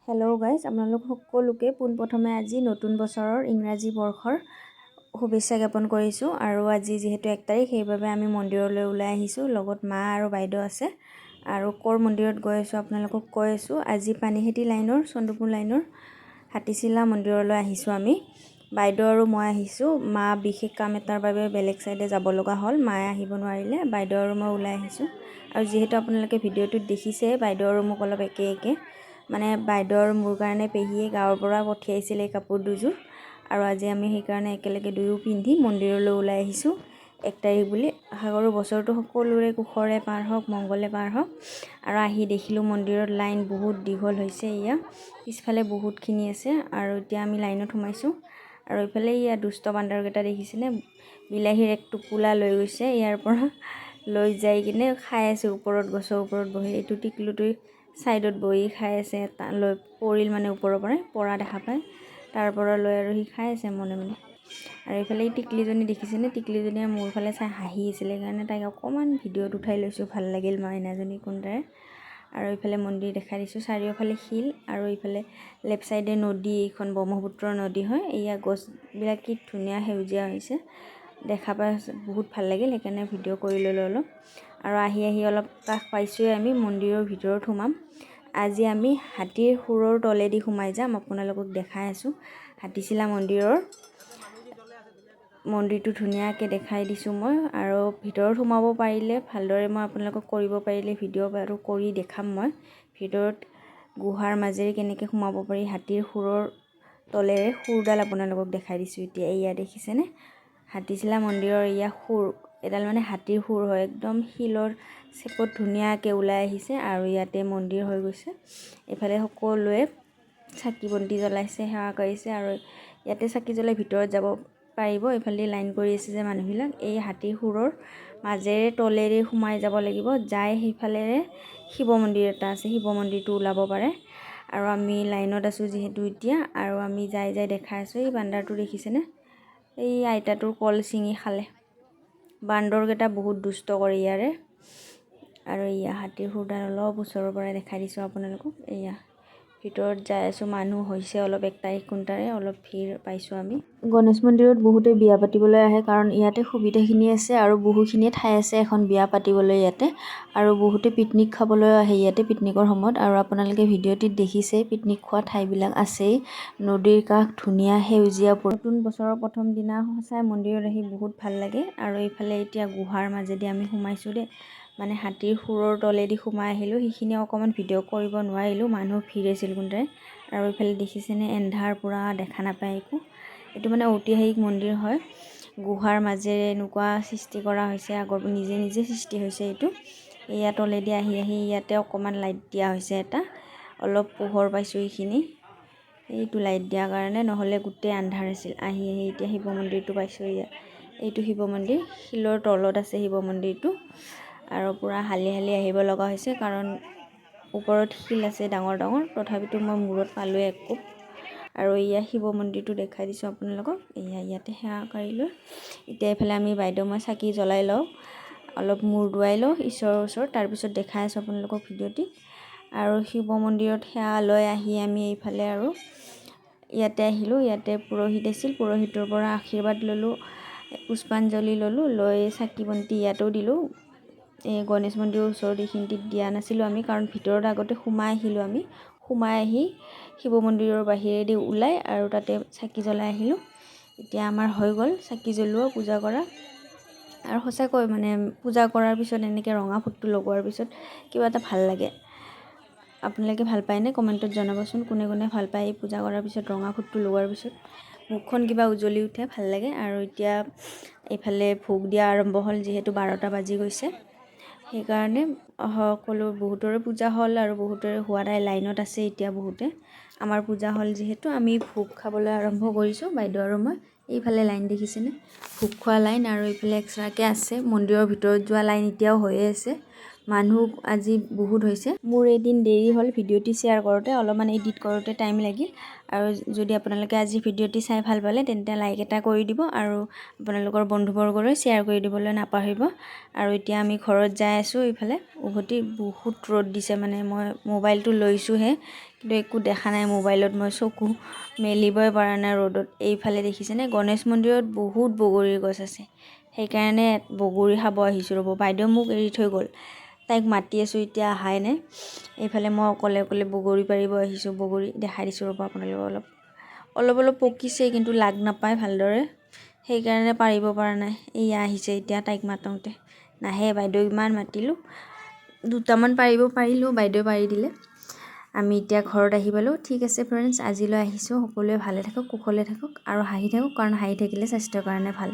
Hello' guys, আপোনালোক সকলোকে পোনপ্ৰথমে আজি নতুন বছৰৰ ইংৰাজী বৰ্ষৰ শুভেচ্ছা জ্ঞাপন কৰিছোঁ। আৰু আজি যিহেতু 1 তাৰিখ, সেইবাবে আমি মন্দিৰলৈ ওলাই আহিছোঁ। লগত মা আৰু বাইদেউ আছে। আৰু ক'ৰ মন্দিৰত গৈ আছোঁ আপোনালোকক কৈ আছোঁ। আজি পানীখেতি লাইনৰ, চন্দ্ৰপুৰ লাইনৰ হাতীচিলা মন্দিৰলৈ আহিছোঁ আমি। বাইদেউ আৰু মই আহিছোঁ। মা বিশেষ কাম এটাৰ বাবে বেলেগ চাইডে যাব লগা হ'ল, মায়ে আহিব নোৱাৰিলে। বাইদেউ আৰু মই ওলাই আহিছোঁ। আৰু যিহেতু আপোনালোকে ভিডিঅ'টোত দেখিছে, বাইদেউ আৰু মোক অলপ একে মানে বাইদেউ আৰু মোৰ কাৰণে পেহীয়ে গাঁৱৰ পৰা পঠিয়াইছিলে এই কাপোৰ দুযোৰ। আৰু আজি আমি সেইকাৰণে একেলগে দুয়ো পিন্ধি মন্দিৰলৈ ওলাই আহিছোঁ 1 তাৰিখ বুলি। আশা কৰোঁ বছৰটো সকলোৰে কুশলে পাৰ হওক, মংগলে পাৰ হওক। আৰু আহি দেখিলোঁ মন্দিৰত লাইন বহুত দীঘল হৈছে। পিছফালে বহুতখিনি আছে। আৰু এতিয়া আমি লাইনত সোমাইছোঁ। আৰু এইফালে দুষ্ট বান্দৰকেইটা দেখিছেনে, বিলাহীৰ এক টোপোলা লৈ গৈছে ইয়াৰ পৰা, লৈ যাই কিনে খাই আছে ওপৰত, গছৰ ওপৰত বহি। এইটো টিকলুটোই ছাইডত বহি খাই আছে। লৈ পৰিল মানে ওপৰৰ পৰাই পৰা দেখা পায়, তাৰ পৰা লৈ আৰু সি খাই আছে মনে মনে। আৰু এইফালে এই টিকলিজনী দেখিছেনে, টিকলিজনীয়ে মোৰ ফালে চাই হাঁহি আছিলে, সেইকাৰণে তাইক অকণমান ভিডিঅ'ত উঠাই লৈছোঁ। ভাল লাগিল মাইনাজনী কোনটাৰে। আৰু এইফালে মন্দিৰ দেখাই দিছোঁ, চাৰিওফালে শিল। আৰু এইফালে লেফ্ট চাইডে নদী, এইখন ব্ৰহ্মপুত্ৰৰ নদী হয়। গছবিলাক কি ধুনীয়া সেউজীয়া হৈছে, দেখা পাই বহুত ভাল লাগিল, সেইকাৰণে ভিডিঅ' কৰি ল'লোঁ অলপ। আৰু আহি অলপ কাষ পাইছোঁৱে আমি, মন্দিৰৰ ভিতৰত সোমাম। আজি আমি হাতীৰ শুৰৰ তলেদি সোমাই যাম, আপোনালোকক দেখাই আছোঁ। হাতীচিলা মন্দিৰটো ধুনীয়াকৈ দেখাই দিছোঁ মই। আৰু ভিতৰত সোমাব পাৰিলে ভালদৰে মই আপোনালোকক কৰিব পাৰিলে ভিডিঅ' বাৰু কৰি দেখাম মই। ভিতৰত গুহাৰ মাজেৰে কেনেকৈ সোমাব পাৰি, হাতীৰ শুৰৰ তলেৰে শুৰডাল আপোনালোকক দেখাই দিছোঁ এতিয়া। দেখিছেনে, হাতীচিলা মন্দিৰৰ শুৰ এডাল মানে হাতীৰ শুৰ হয়, একদম শিলৰ চেপত ধুনীয়াকৈ ওলাই আহিছে। আৰু ইয়াতে মন্দিৰ হৈ গৈছে। এইফালে সকলোৱে চাকি বন্তি জ্বলাইছে, সেৱা কৰিছে। আৰু ইয়াতে চাকি জ্বলাই ভিতৰত যাব পাৰিব। এইফালে লাইন কৰি আছে যে মানুহবিলাক, এই হাতীৰ শুৰৰ মাজেৰে তলেৰে সোমাই যাব লাগিব। যাই সেইফালেৰে শিৱ মন্দিৰ এটা আছে, শিৱ মন্দিৰটো ওলাব পাৰে। আৰু আমি লাইনত আছোঁ যিহেতু এতিয়া, আৰু আমি যাই দেখাই আছোঁ। এই বান্দৰটো দেখিছেনে, এই আইতাটোৰ কল ছিঙি খালে। বান্দৰকেইটা বহুত দুষ্ট কৰে ইয়াৰে। আৰু হাতীৰ শুৰডাল অলপ ওচৰৰ পৰা দেখাই দিছোঁ আপোনালোকক। ভিতৰত যাই আছোঁ, মানুহ হৈছে অলপ 1 তাৰিখ কোনটাৰে, অলপ ভিৰ পাইছোঁ আমি। গণেশ মন্দিৰত বহুতে বিয়া পাতিবলৈ আহে, কাৰণ ইয়াতে সুবিধাখিনি আছে আৰু বহুখিনিয়ে ঠাই আছে এখন বিয়া পাতিবলৈ ইয়াতে। আৰু বহুতে পিকনিক খাবলৈও আহে ইয়াতে পিকনিকৰ সময়ত। আৰু আপোনালোকে ভিডিঅ'টিত দেখিছেই, পিকনিক খোৱা ঠাইবিলাক আছেই। নদীৰ কাষ ধুনীয়া সেউজীয়া। নতুন বছৰৰ প্ৰথম দিনা সঁচাই মন্দিৰত আহি বহুত ভাল লাগে। আৰু এইফালে এতিয়া গুহাৰ মাজেদি আমি সোমাইছোঁ দেই, মানে হাতীৰ শুৰৰ তলেদি সোমাই আহিলোঁ। সেইখিনি অকণমান ভিডিঅ' কৰিব নোৱাৰিলোঁ, মানুহ ভিৰ আছিল কোনটাৰে। আৰু এইফালে দেখিছেনে, এন্ধাৰ পুৰা দেখা নাপায় একো। এইটো মানে ঐতিহাসিক মন্দিৰ হয়, গুহাৰ মাজেৰে এনেকুৱা সৃষ্টি কৰা হৈছে, আগৰ নিজে সৃষ্টি হৈছে এইটো। তলেদি আহি ইয়াতে অকণমান লাইট দিয়া হৈছে এটা, অলপ পোহৰ পাইছোঁ এইখিনি। এইটো লাইট দিয়াৰ কাৰণে, নহ'লে গোটেই আন্ধাৰ আছিল। আহি এতিয়া শিৱ মন্দিৰটো পাইছোঁ। এইটো শিৱ মন্দিৰ, শিলৰ তলত আছে শিৱ মন্দিৰটো। আৰু পূৰা হালি আহিব লগা হৈছে, কাৰণ ওপৰত শিল আছে ডাঙৰ ডাঙৰ। তথাপিতো মই মূৰত পালোঁ এক কোব। আৰু শিৱ মন্দিৰটো দেখাই দিছোঁ আপোনালোকক। ইয়াতে সেৱা কৰি লৈ এতিয়া এইফালে আমি বাইদেউ মই চাকি জ্বলাই লওঁ, অলপ মূৰ দোৱাই লওঁ ঈশ্বৰৰ ওচৰত, তাৰপিছত দেখাই আছোঁ আপোনালোকক ভিডিঅ'টি। আৰু শিৱ মন্দিৰত সেৱা লৈ আহি আমি এইফালে আৰু ইয়াতে আহিলোঁ। ইয়াতে পুৰোহিত আছিল, পুৰোহিতৰ পৰা আশীৰ্বাদ ল'লোঁ, পুষ্পাঞ্জলি ল'লোঁ, লৈ চাকি বন্তি ইয়াতেও দিলোঁ। গণেশ মন্দিৰৰ ওচৰত এইখিনিত দিয়া নাছিলোঁ আমি, কাৰণ ভিতৰত আগতে সোমাই আহিলোঁ আমি। সোমাই আহি শিৱ মন্দিৰৰ বাহিৰেদি ওলাই আৰু তাতে চাকি জ্বলাই আহিলোঁ। এতিয়া আমাৰ হৈ গ'ল চাকি জ্বলোৱা, পূজা কৰা। আৰু সঁচাকৈ মানে পূজা কৰাৰ পিছত এনেকৈ ৰঙা ফুটটো লগোৱাৰ পিছত কিবা এটা ভাল লাগে। আপোনালোকে ভাল পায়নে? কমেণ্টত জনাবচোন, কোনে ভাল পায় এই পূজা কৰাৰ পিছত ৰঙা ফুটটো লগোৱাৰ পিছত। মুখখন কিবা উজ্বলি উঠে, ভাল লাগে। আৰু এতিয়া এইফালে ভোগ দিয়া আৰম্ভ হ'ল, যিহেতু 12টা বাজি গৈছে। সেইকাৰণে বহুতৰে পূজা হ'ল আৰু বহুতৰে হোৱা নাই, লাইনত আছে এতিয়া বহুতে। আমাৰ পূজা হ'ল যিহেতু আমি ভোগ খাবলৈ আৰম্ভ কৰিছোঁ, বাইদেউ আৰু মই। এইফালে লাইন দেখিছেনে, ভোগ খোৱা লাইন। আৰু এইফালে এক্সট্ৰাকৈ আছে মন্দিৰৰ ভিতৰত যোৱা লাইন, এতিয়াও হৈয়ে আছে। মানুহ আজি বহুত হৈছে। মোৰ এদিন দেৰি হ'ল ভিডিঅ'টি শ্বেয়াৰ কৰোঁতে, অলপমান এডিট কৰোঁতে টাইম লাগিল। আৰু যদি আপোনালোকে আজি ভিডিঅ'টি চাই ভাল পালে তেন্তে লাইক এটা কৰি দিব আৰু আপোনালোকৰ বন্ধুবৰ্গলৈ শ্বেয়াৰ কৰি দিবলৈ নাপাহৰিব। আৰু এতিয়া আমি ঘৰত যাই আছোঁ। ইফালে উভতি বহুত ৰ'দ দিছে, মানে মই মোবাইলটো লৈছোঁহে কিন্তু একো দেখা নাই মোবাইলত, মই চকু মেলিবই পৰা নাই ৰ'দত। এইফালে দেখিছেনে গণেশ মন্দিৰত বহুত বগৰীৰ গছ আছে, সেইকাৰণে বগৰী খাব আহিছোঁ ৰ'ব। বাইদেউ মোক এৰি থৈ গ'ল, তাইক মাতি আছোঁ এতিয়া অহাই নাই। এইফালে মই অকলে অকলে বগৰী পাৰিব আহিছোঁ। বগৰী দেখাই দিছোঁ ৰ'ব আপোনালোকক। অলপ পকিছে কিন্তু লাগ নাপায় ভালদৰে, সেইকাৰণে পাৰিব পৰা নাই। এয়া আহিছে এতিয়া, তাইক মাতোঁতে নাহে। বাইদেউ ইমান মাতিলোঁ, দুটামান পাৰিব পাৰিলোঁ, বাইদেউ পাৰি দিলে। আমি এতিয়া ঘৰত আহি পালোঁ। ঠিক আছে ফ্ৰেণ্ডছ, আজিলৈ আহিছোঁ। সকলোৱে ভালে থাকক, কুশলে থাকক আৰু হাঁহি থাকক, কাৰণ হাঁহি থাকিলে স্বাস্থ্যৰ কাৰণে ভাল।